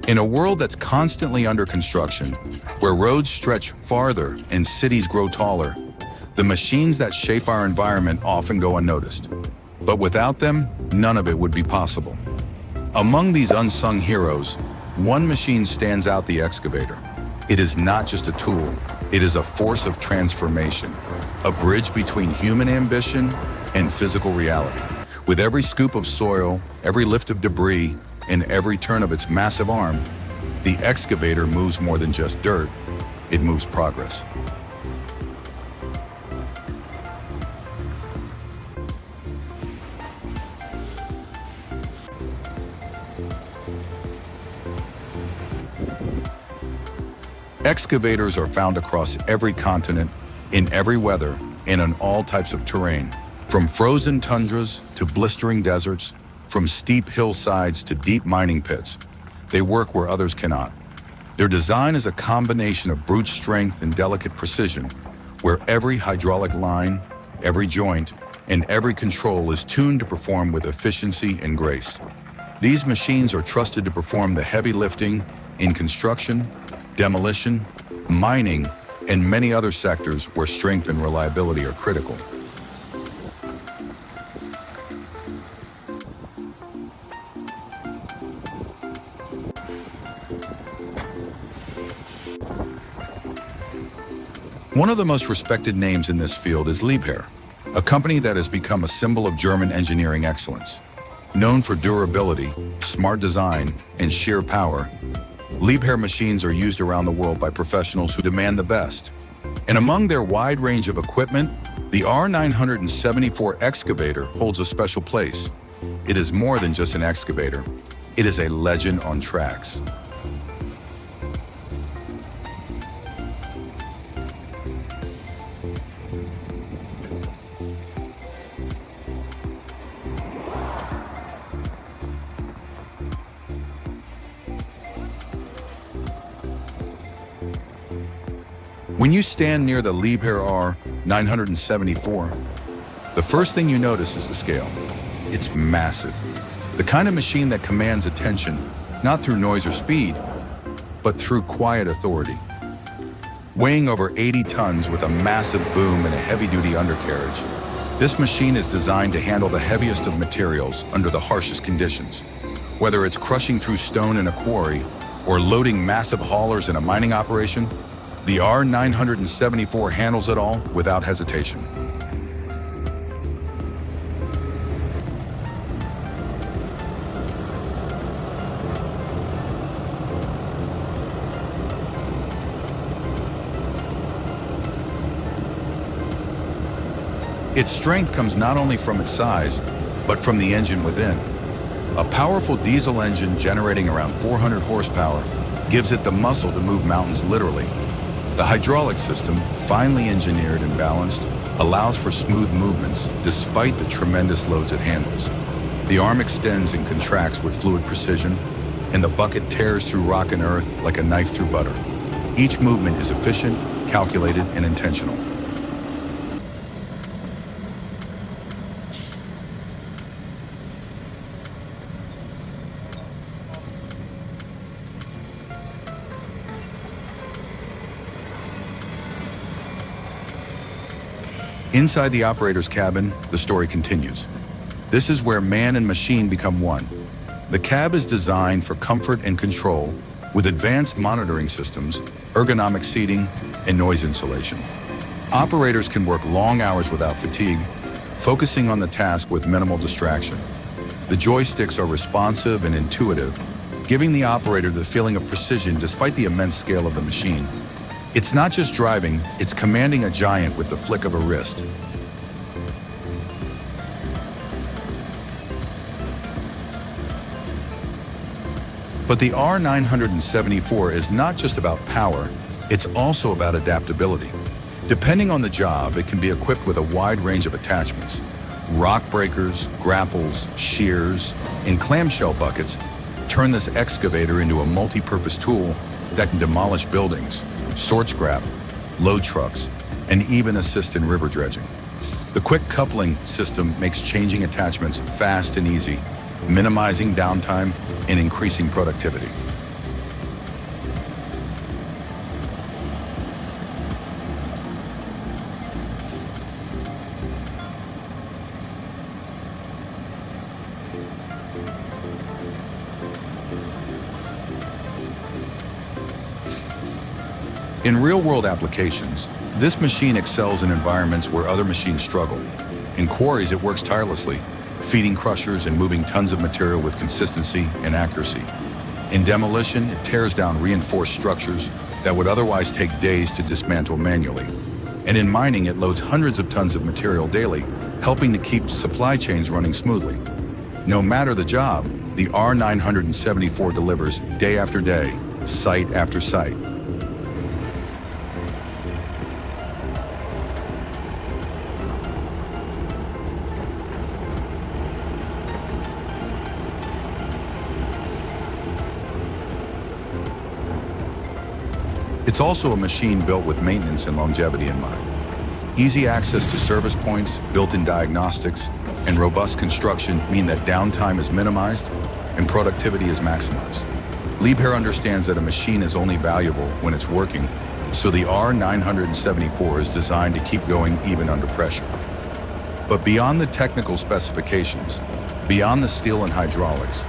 In a world that's constantly under construction, where roads stretch farther and cities grow taller, the machines that shape our environment often go unnoticed. But without them, none of it would be possible. Among these unsung heroes, one machine stands out: the excavator. It is not just a tool, it is a force of transformation, a bridge between human ambition and physical reality. With every scoop of soil, every lift of debris, and every turn of its massive arm, the excavator moves more than just dirt, it moves progress. Excavators are found across every continent, in every weather, and on all types of terrain. From frozen tundras to blistering deserts, from steep hillsides to deep mining pits, they work where others cannot. Their design is a combination of brute strength and delicate precision, where every hydraulic line, every joint, and every control is tuned to perform with efficiency and grace. These machines are trusted to perform the heavy lifting in construction, demolition, mining, and many other sectors where strength and reliability are critical. One of the most respected names in this field is Liebherr, a company that has become a symbol of German engineering excellence. Known for durability, smart design, and sheer power, Liebherr machines are used around the world by professionals who demand the best. And among their wide range of equipment, the R974 excavator holds a special place. It is more than just an excavator. It is a legend on tracks. When you stand near the Liebherr R 974, the first thing you notice is the scale. It's massive. The kind of machine that commands attention, not through noise or speed, but through quiet authority. Weighing over 80 tons with a massive boom and a heavy-duty undercarriage, this machine is designed to handle the heaviest of materials under the harshest conditions. Whether it's crushing through stone in a quarry or loading massive haulers in a mining operation, the R974 handles it all without hesitation. Its strength comes not only from its size, but from the engine within. A powerful diesel engine generating around 400 horsepower gives it the muscle to move mountains literally. The hydraulic system, finely engineered and balanced, allows for smooth movements despite the tremendous loads it handles. The arm extends and contracts with fluid precision, and the bucket tears through rock and earth like a knife through butter. Each movement is efficient, calculated, and intentional. Inside the operator's cabin, the story continues. This is where man and machine become one. The cab is designed for comfort and control with advanced monitoring systems, ergonomic seating, and noise insulation. Operators can work long hours without fatigue, focusing on the task with minimal distraction. The joysticks are responsive and intuitive, giving the operator the feeling of precision despite the immense scale of the machine. It's not just driving, it's commanding a giant with the flick of a wrist. But the R974 is not just about power, it's also about adaptability. Depending on the job, it can be equipped with a wide range of attachments. Rock breakers, grapples, shears, and clamshell buckets turn this excavator into a multi-purpose tool that can demolish buildings, sort scrap, load trucks, and even assist in river dredging. The quick coupling system makes changing attachments fast and easy, minimizing downtime and increasing productivity. In real-world applications, this machine excels in environments where other machines struggle. In quarries, it works tirelessly, feeding crushers and moving tons of material with consistency and accuracy. In demolition, it tears down reinforced structures that would otherwise take days to dismantle manually. And in mining, it loads hundreds of tons of material daily, helping to keep supply chains running smoothly. No matter the job, the R974 delivers day after day, site after site. It's also a machine built with maintenance and longevity in mind. Easy access to service points, built-in diagnostics, and robust construction mean that downtime is minimized and productivity is maximized. Liebherr understands that a machine is only valuable when it's working, so the R974 is designed to keep going even under pressure. But beyond the technical specifications, beyond the steel and hydraulics,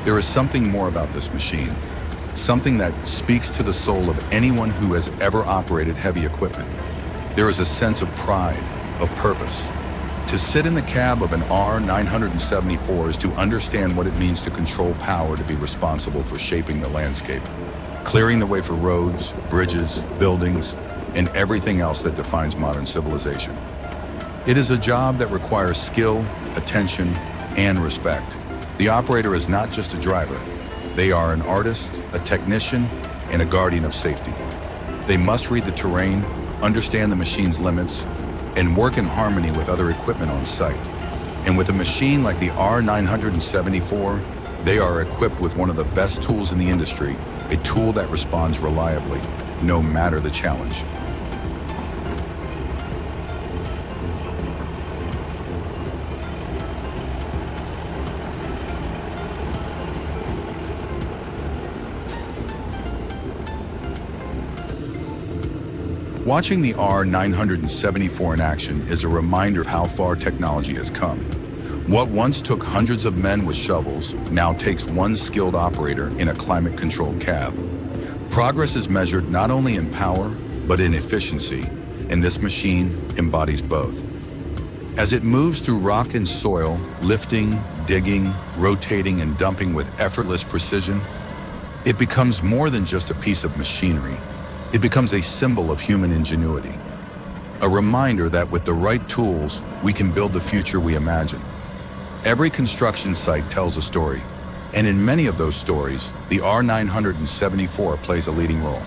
there is something more about this machine. Something that speaks to the soul of anyone who has ever operated heavy equipment. There is a sense of pride, of purpose. To sit in the cab of an R974 is to understand what it means to control power, to be responsible for shaping the landscape, clearing the way for roads, bridges, buildings, and everything else that defines modern civilization. It is a job that requires skill, attention, and respect. The operator is not just a driver. They are an artist, a technician, and a guardian of safety. They must read the terrain, understand the machine's limits, and work in harmony with other equipment on site. And with a machine like the R974, they are equipped with one of the best tools in the industry, a tool that responds reliably, no matter the challenge. Watching the R974 in action is a reminder of how far technology has come. What once took hundreds of men with shovels now takes one skilled operator in a climate-controlled cab. Progress is measured not only in power, but in efficiency, and this machine embodies both. As it moves through rock and soil, lifting, digging, rotating, and dumping with effortless precision, it becomes more than just a piece of machinery. It becomes a symbol of human ingenuity, a reminder that with the right tools, we can build the future we imagine. Every construction site tells a story, and in many of those stories, the R974 plays a leading role.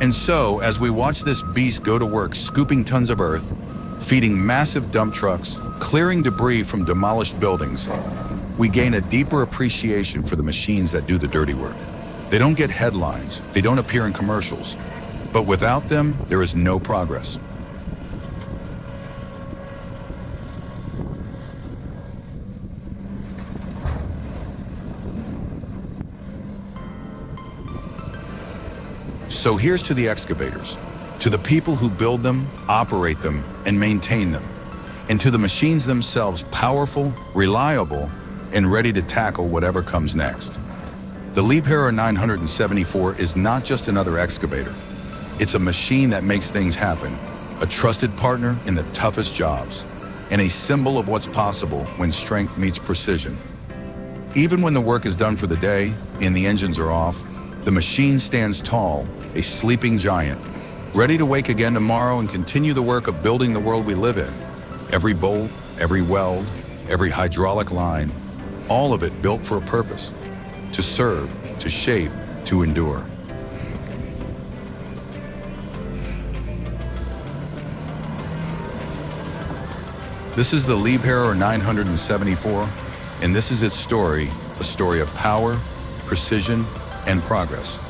And so, as we watch this beast go to work scooping tons of earth, feeding massive dump trucks, clearing debris from demolished buildings, we gain a deeper appreciation for the machines that do the dirty work. They don't get headlines, they don't appear in commercials, but without them, there is no progress. So here's to the excavators, to the people who build them, operate them, and maintain them, and to the machines themselves, powerful, reliable, and ready to tackle whatever comes next. The Liebherr R974 is not just another excavator. It's a machine that makes things happen, a trusted partner in the toughest jobs, and a symbol of what's possible when strength meets precision. Even when the work is done for the day and the engines are off, the machine stands tall, a sleeping giant, ready to wake again tomorrow and continue the work of building the world we live in. Every bolt, every weld, every hydraulic line, all of it built for a purpose, to serve, to shape, to endure. This is the Liebherr R974, and this is its story, a story of power, precision, and progress.